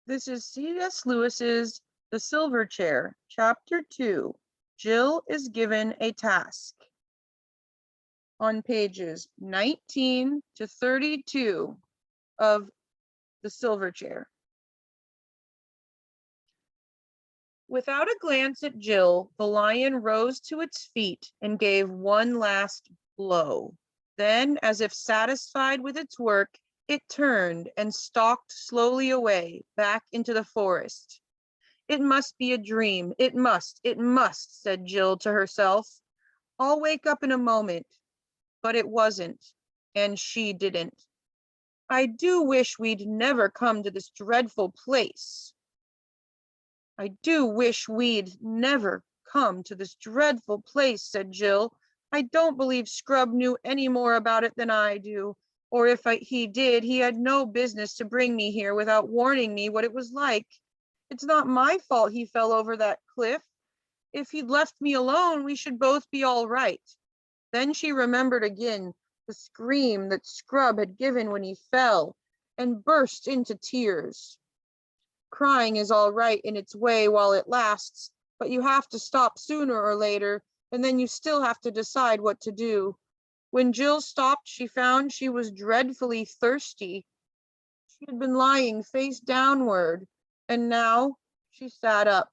This is C.S. Lewis's The Silver Chair, Chapter 2. Jill is given a task. On pages 19 to 32 of The Silver Chair. Without a glance at Jill, the lion rose to its feet and gave one last blow. Then, as if satisfied with its work, it turned and stalked slowly away, back into the forest. It must be a dream. It must, said Jill to herself. I'll wake up in a moment. But it wasn't, and she didn't. I do wish we'd never come to this dreadful place. I do wish we'd never come to this dreadful place, said Jill. I don't believe Scrub knew any more about it than I do. Or if he did, he had no business to bring me here without warning me what it was like. It's not my fault he fell over that cliff. If he'd left me alone, we should both be all right. Then she remembered again the scream that Scrub had given when he fell and burst into tears. Crying is all right in its way while it lasts, but you have to stop sooner or later, and then you still have to decide what to do. When Jill stopped, she found she was dreadfully thirsty. She had been lying face downward, and now she sat up.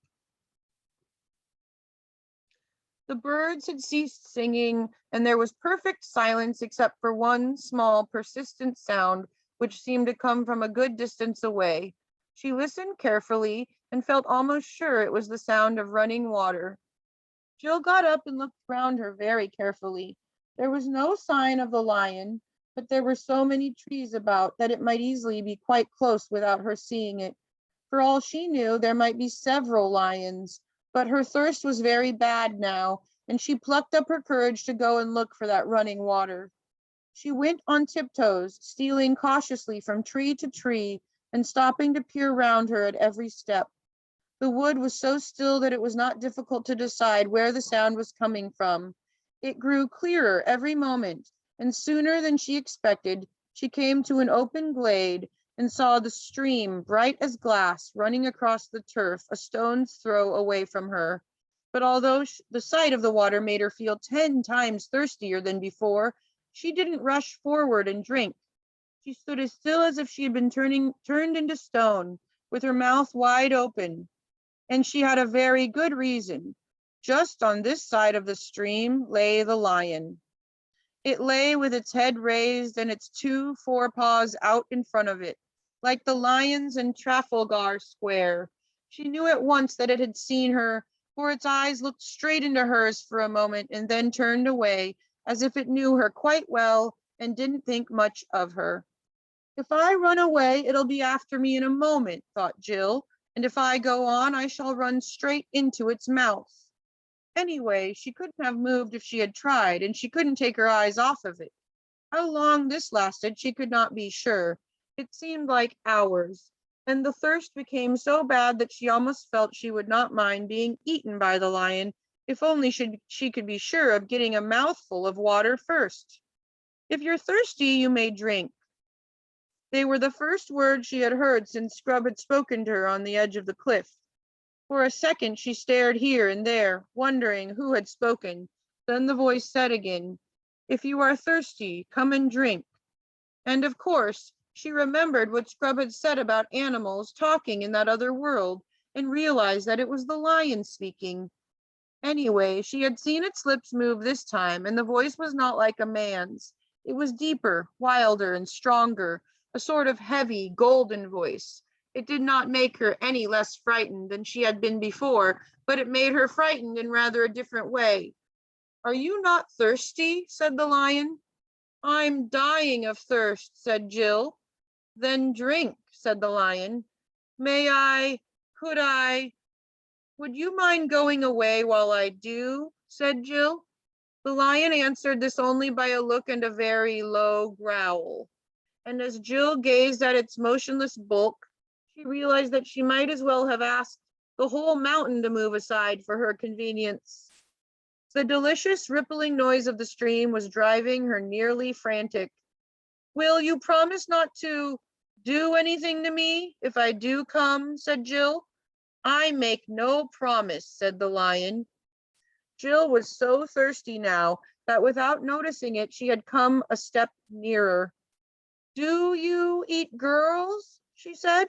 The birds had ceased singing, and there was perfect silence except for one small, persistent sound, which seemed to come from a good distance away. She listened carefully and felt almost sure it was the sound of running water. Jill got up and looked round her very carefully. There was no sign of the lion, but there were so many trees about that it might easily be quite close without her seeing it. For all she knew, there might be several lions, but her thirst was very bad now, and she plucked up her courage to go and look for that running water. She went on tiptoes, stealing cautiously from tree to tree and stopping to peer round her at every step. The wood was so still that it was not difficult to decide where the sound was coming from. It grew clearer every moment, and sooner than she expected, she came to an open glade and saw the stream, bright as glass, running across the turf a stone's throw away from her. But although the sight of the water made her feel 10 times thirstier than before, she didn't rush forward and drink. She stood as still as if she had been turned into stone, with her mouth wide open. And she had a very good reason. Just on this side of the stream lay the lion. It lay with its head raised and its 2 forepaws out in front of it, like the lions in Trafalgar Square. She knew at once that it had seen her, for its eyes looked straight into hers for a moment and then turned away, as if it knew her quite well and didn't think much of her. If I run away, it'll be after me in a moment, thought Jill, and if I go on, I shall run straight into its mouth. Anyway, she couldn't have moved if she had tried, and she couldn't take her eyes off of it. How long this lasted, she could not be sure. It seemed like hours, and the thirst became so bad that she almost felt she would not mind being eaten by the lion, if only she could be sure of getting a mouthful of water first. If you're thirsty, you may drink. They were the first words she had heard since Scrub had spoken to her on the edge of the cliff. For a second she stared here and there, wondering who had spoken. Then the voice said again, "If you are thirsty, come and drink." And of course, she remembered what Scrub had said about animals talking in that other world, and realized that it was the lion speaking. Anyway, she had seen its lips move this time, and the voice was not like a man's. It was deeper, wilder, and stronger, a sort of heavy, golden voice. It did not make her any less frightened than she had been before, but it made her frightened in rather a different way. "Are you not thirsty?" said the lion. "I'm dying of thirst," said Jill. "Then drink," said the lion. Could I, would you mind going away while I do?" said Jill. The lion answered this only by a look and a very low growl. And as Jill gazed at its motionless bulk, she realized that she might as well have asked the whole mountain to move aside for her convenience. The delicious rippling noise of the stream was driving her nearly frantic. "Will you promise not to Do anything to me if I do come, said Jill. I make no promise, said the lion. Jill was so thirsty now that without noticing it, she had come a step nearer. Do you eat girls? She said.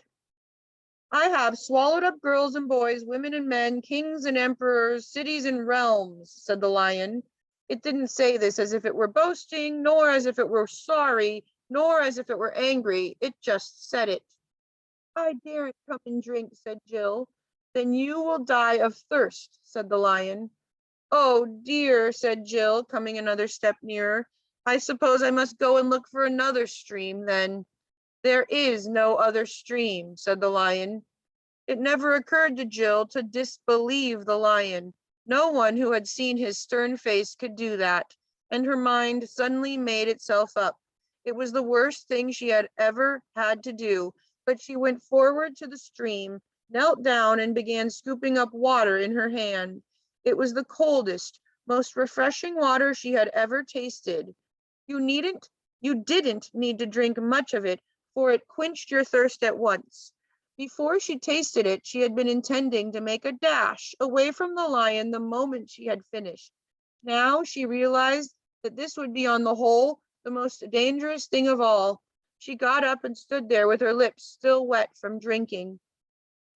I have swallowed up girls and boys, women and men, kings and emperors, cities and realms, said the lion. It didn't say this as if it were boasting, nor as if it were sorry, nor as if it were angry. It just said it. I daren't come and drink, said Jill. Then you will die of thirst, said the lion. Oh dear, said Jill, coming another step nearer. I suppose I must go and look for another stream then. There is no other stream, said the lion. It never occurred to Jill to disbelieve the lion. No one who had seen his stern face could do that, and her mind suddenly made itself up. It was the worst thing she had ever had to do, but she went forward to the stream, knelt down, and began scooping up water in her hand. It was the coldest, most refreshing water she had ever tasted. You didn't need to drink much of it, for it quenched your thirst at once. Before she tasted it, she had been intending to make a dash away from the lion the moment she had finished. Now she realized that this would be on the whole the most dangerous thing of all. She got up and stood there with her lips still wet from drinking.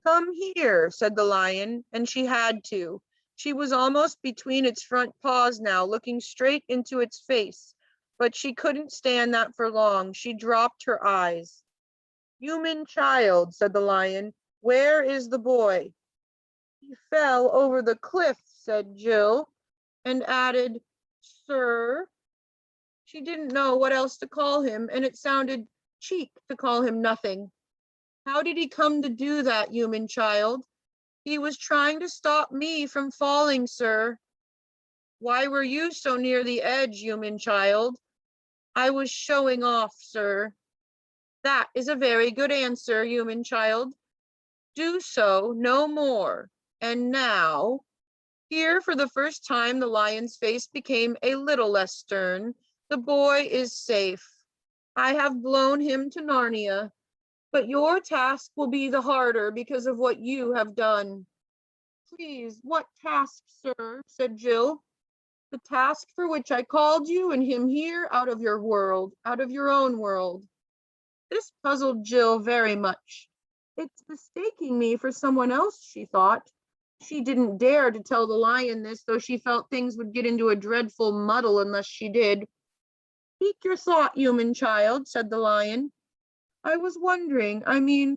Come here, said the lion, and she had to. She was almost between its front paws now, looking straight into its face, but she couldn't stand that for long. She dropped her eyes. Human child, said the lion, where is the boy? He fell over the cliff, said Jill, and added, sir. She didn't know what else to call him, and it sounded cheek to call him nothing. How did he come to do that, human child? He was trying to stop me from falling, sir. Why were you so near the edge, human child? I was showing off, sir. That is a very good answer, human child. Do so no more. And now, here for the first time, the lion's face became a little less stern. The boy is safe. I have blown him to Narnia, but your task will be the harder because of what you have done. Please, what task, sir? Said Jill. The task for which I called you and him here out of your world, out of your own world. This puzzled Jill very much. It's mistaking me for someone else, she thought. She didn't dare to tell the lion this, though she felt things would get into a dreadful muddle unless she did. Speak your thought, human child, said the lion. I was wondering,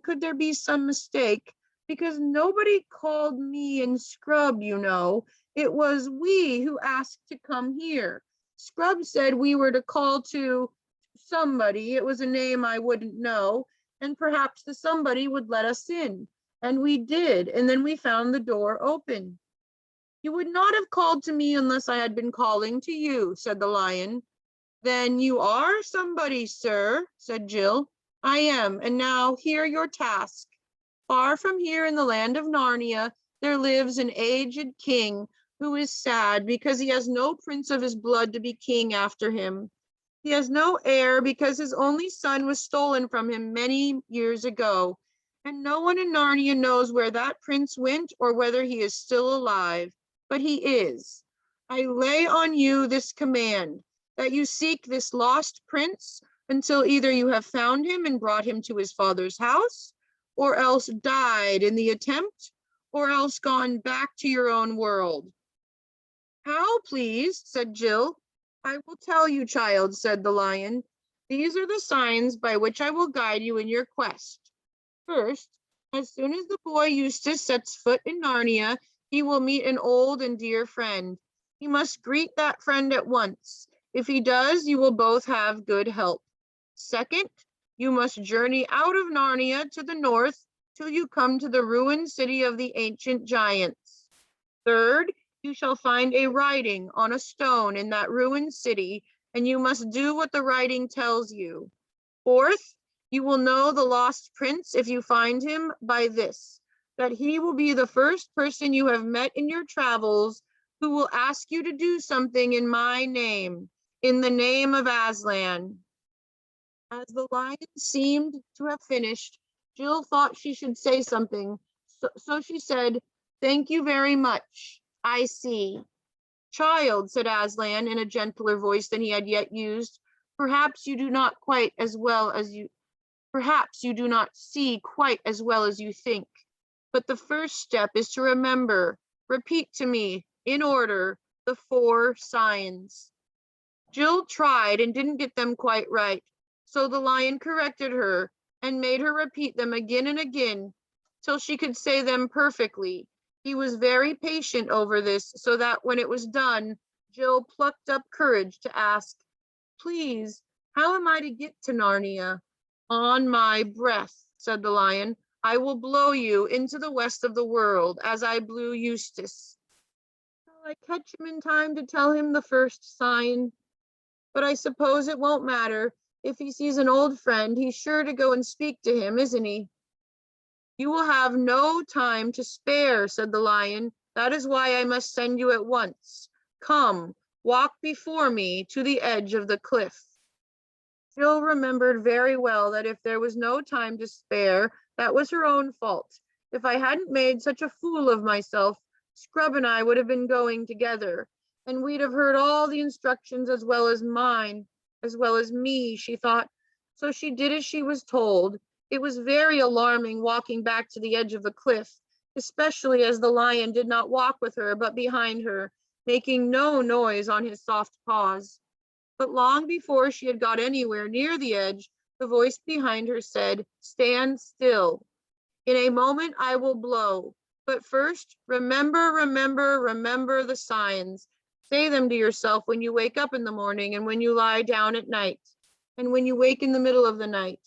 could there be some mistake? Because nobody called me and Scrub, you know. It was we who asked to come here. Scrub said we were to call to somebody. It was a name I wouldn't know, and perhaps the somebody would let us in. And we did, and then we found the door open. You would not have called to me unless I had been calling to you, said the lion. Then you are somebody, sir, said Jill. I am, and now hear your task. Far from here in the land of Narnia, there lives an aged king who is sad because he has no prince of his blood to be king after him. He has no heir because his only son was stolen from him many years ago, and no one in Narnia knows where that prince went or whether he is still alive, but he is. I lay on you this command, that you seek this lost prince until either you have found him and brought him to his father's house, or else died in the attempt, or else gone back to your own world. How, please, said Jill. I will tell you, child, said the lion. These are the signs by which I will guide you in your quest. First, as soon as the boy Eustace sets foot in Narnia, he will meet an old and dear friend. He must greet that friend at once. If he does, you will both have good help. Second, you must journey out of Narnia to the north till you come to the ruined city of the ancient giants. Third, you shall find a writing on a stone in that ruined city, and you must do what the writing tells you. Fourth, you will know the lost prince if you find him by this, that he will be the first person you have met in your travels who will ask you to do something in my name, in the name of Aslan. As the lion seemed to have finished, Jill thought she should say something, so she said, "Thank you very much. I see." "Child," said Aslan in a gentler voice than he had yet used, "perhaps you do not quite as well as you perhaps you do not see quite as well as you think. But the first step is to remember. Repeat to me, in order, the 4 signs." Jill tried and didn't get them quite right, so the lion corrected her and made her repeat them again and again till she could say them perfectly. He was very patient over this, so that when it was done, Jill plucked up courage to ask, "Please, how am I to get to Narnia?" "On my breath," said the lion. "I will blow you into the west of the world, as I blew Eustace." "Shall I catch him in time to tell him the first sign? But I suppose it won't matter. If he sees an old friend, he's sure to go and speak to him, isn't he?" "You will have no time to spare," said the lion. "That is why I must send you at once. Come, walk before me to the edge of the cliff." Jill remembered very well that if there was no time to spare, that was her own fault. If I hadn't made such a fool of myself, Scrub and I would have been going together, and we'd have heard all the instructions as well as me, she thought. So she did as she was told. It was very alarming walking back to the edge of the cliff, especially as the lion did not walk with her, but behind her, making no noise on his soft paws. But long before she had got anywhere near the edge, the voice behind her said, "Stand still. In a moment I will blow. But first, remember the signs. Say them to yourself when you wake up in the morning and when you lie down at night and when you wake in the middle of the night.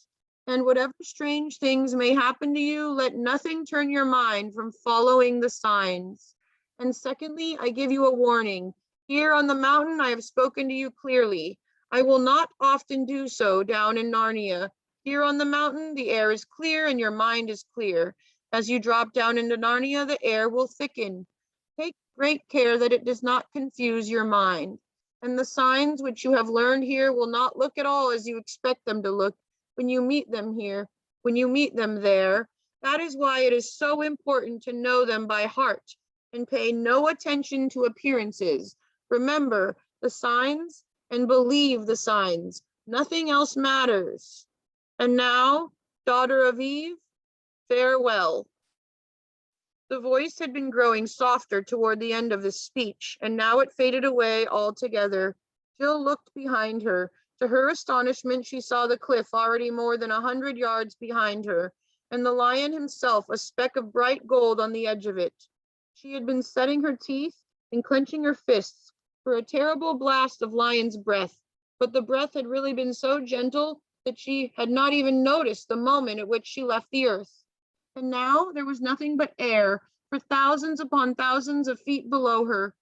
And whatever strange things may happen to you, let nothing turn your mind from following the signs. And secondly, I give you a warning. Here on the mountain, I have spoken to you clearly. I will not often do so down in Narnia. Here on the mountain, the air is clear and your mind is clear. As you drop down into Narnia, the air will thicken. Take great care that it does not confuse your mind. And the signs which you have learned here will not look at all as you expect them to look when you meet them here, when you meet them there. That is why it is so important to know them by heart and pay no attention to appearances. Remember the signs and believe the signs. Nothing else matters. And now, daughter of Eve, farewell." The voice had been growing softer toward the end of this speech, and now it faded away altogether. Jill looked behind her. To her astonishment, she saw the cliff already more than 100 yards behind her, and the lion himself, a speck of bright gold on the edge of it. She had been setting her teeth and clenching her fists for a terrible blast of lion's breath, but the breath had really been so gentle that she had not even noticed the moment at which she left the earth. And now there was nothing but air for thousands upon thousands of feet below her.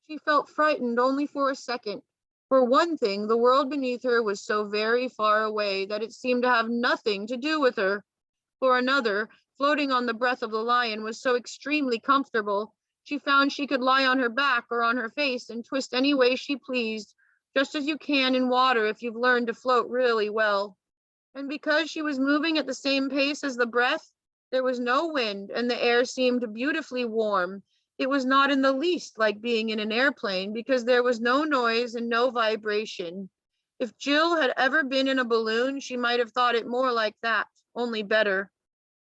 She felt frightened only for a second. For one thing, the world beneath her was so very far away that it seemed to have nothing to do with her. For another, floating on the breath of the lion was so extremely comfortable, she found she could lie on her back or on her face and twist any way she pleased, just as you can in water if you've learned to float really well. And because she was moving at the same pace as the breath, there was no wind and the air seemed beautifully warm. It was not in the least like being in an airplane because there was no noise and no vibration. If Jill had ever been in a balloon, she might have thought it more like that, only better.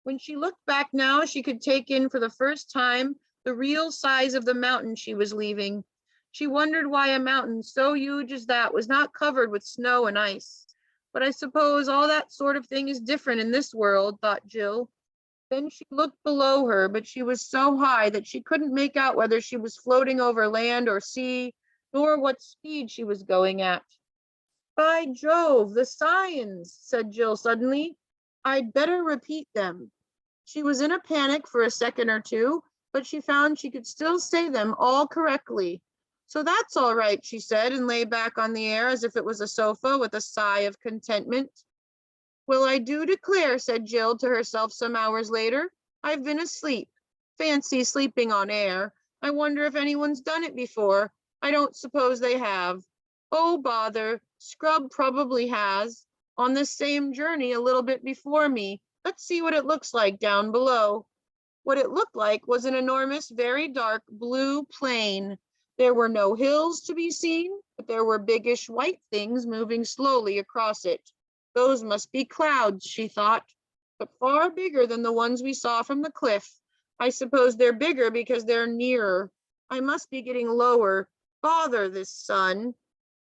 When she looked back now, she could take in for the first time the real size of the mountain she was leaving. She wondered why a mountain so huge as that was not covered with snow and ice. But I suppose all that sort of thing is different in this world, thought Jill. Then she looked below her, but she was so high that she couldn't make out whether she was floating over land or sea, nor what speed she was going at. "By Jove, the signs," said Jill suddenly. "I'd better repeat them." She was in a panic for a second or two, but she found she could still say them all correctly. "So that's all right," she said, and lay back on the air as if it was a sofa with a sigh of contentment. "Well, I do declare," said Jill to herself some hours later, "I've been asleep. Fancy sleeping on air. I wonder if anyone's done it before. I don't suppose they have. Oh, bother, Scrub probably has. on this same journey a little bit before me. Let's see what it looks like down below." What it looked like was an enormous, very dark blue plain. There were no hills to be seen, but there were biggish white things moving slowly across it. "Those must be clouds," she thought, "but far bigger than the ones we saw from the cliff. I suppose they're bigger because they're nearer. I must be getting lower. Bother this sun."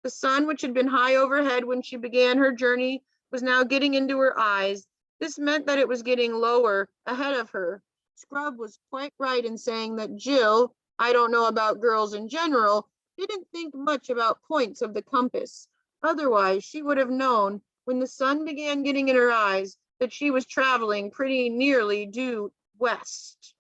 The sun, which had been high overhead when she began her journey, was now getting into her eyes. This meant that it was getting lower ahead of her. Scrub was quite right in saying that Jill, I don't know about girls in general, didn't think much about points of the compass. Otherwise, she would have known when the sun began getting in her eyes that she was traveling pretty nearly due west.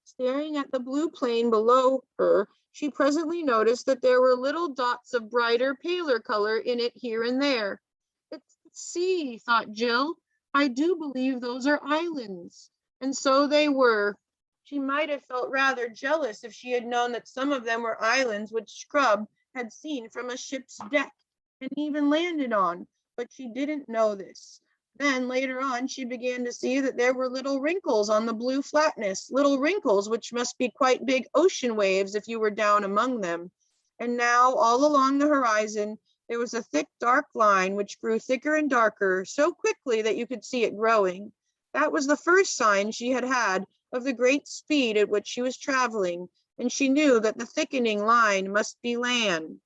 Staring at the blue plain below her, she presently noticed that there were little dots of brighter, paler color in it here and there. "It's the sea," thought Jill. "I do believe those are islands." And so they were. She might have felt rather jealous if she had known that some of them were islands which Scrub had seen from a ship's deck and even landed on, but she didn't know this. Then later on, she began to see that there were little wrinkles on the blue flatness, little wrinkles which must be quite big ocean waves if you were down among them. And now, all along the horizon, there was a thick, dark line which grew thicker and darker so quickly that you could see it growing. That was the first sign she had had of the great speed at which she was traveling, and she knew that the thickening line must be land.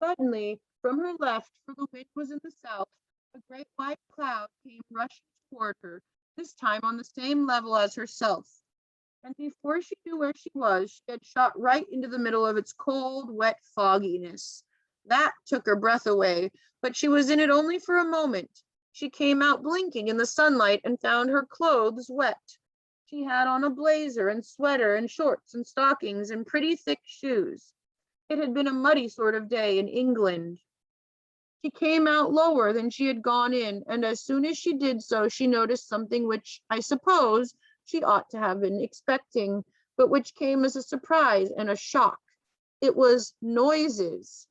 Suddenly, from her left, for the wind was in the south, a great white cloud came rushing toward her, this time on the same level as herself. And before she knew where she was, she had shot right into the middle of its cold, wet fogginess. That took her breath away, but she was in it only for a moment. She came out blinking in the sunlight and found her clothes wet. She had on a blazer and sweater and shorts and stockings and pretty thick shoes. It had been a muddy sort of day in England. She came out lower than she had gone in, and as soon as she did so, she noticed something which, I suppose, she ought to have been expecting, but which came as a surprise and a shock. It was noises.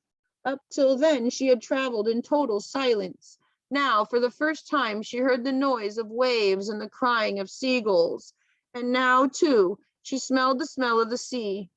Up till then, she had traveled in total silence. Now, for the first time, she heard the noise of waves and the crying of seagulls. And now, too, she smelled the smell of the sea.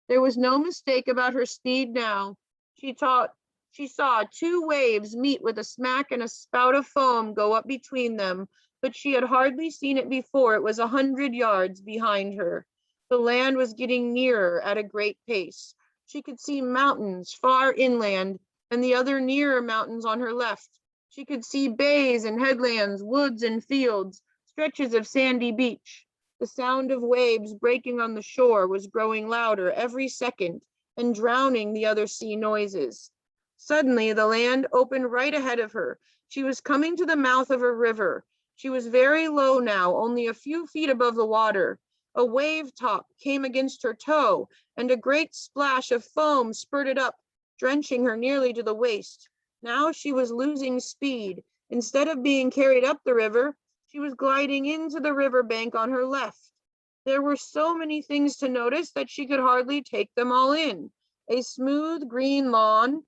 There was no mistake about her speed now. She saw two waves meet with a smack and a spout of foam go up between them, but she had hardly seen it before it was 100 yards behind her. The land was getting nearer at a great pace. She could see mountains far inland and the other nearer mountains on her left. She could see bays and headlands, woods and fields, stretches of sandy beach. The sound of waves breaking on the shore was growing louder every second and drowning the other sea noises. Suddenly, the land opened right ahead of her. She was coming to the mouth of a river. She was very low now, only a few feet above the water. A wave top came against her toe, and a great splash of foam spurted up, drenching her nearly to the waist. Now she was losing speed. Instead of being carried up the river, she was gliding into the river bank on her left. There were so many things to notice that she could hardly take them all in. A smooth green lawn,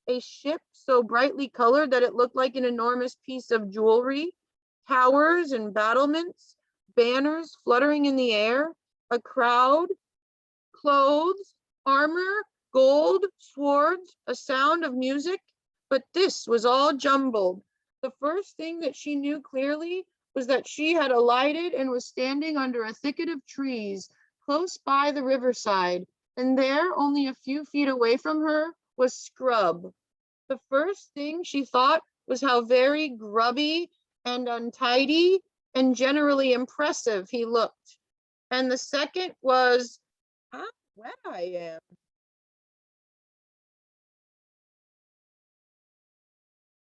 a ship so brightly colored that it looked like an enormous piece of jewelry, towers and battlements, banners fluttering in the air, a crowd, clothes, armor, gold, swords, a sound of music. But this was all jumbled. The first thing that she knew clearly was that she had alighted and was standing under a thicket of trees close by the riverside, and there, only a few feet away from her, was Scrub. The first thing she thought was how very grubby and untidy and generally impressive he looked. And the second was how wet I am.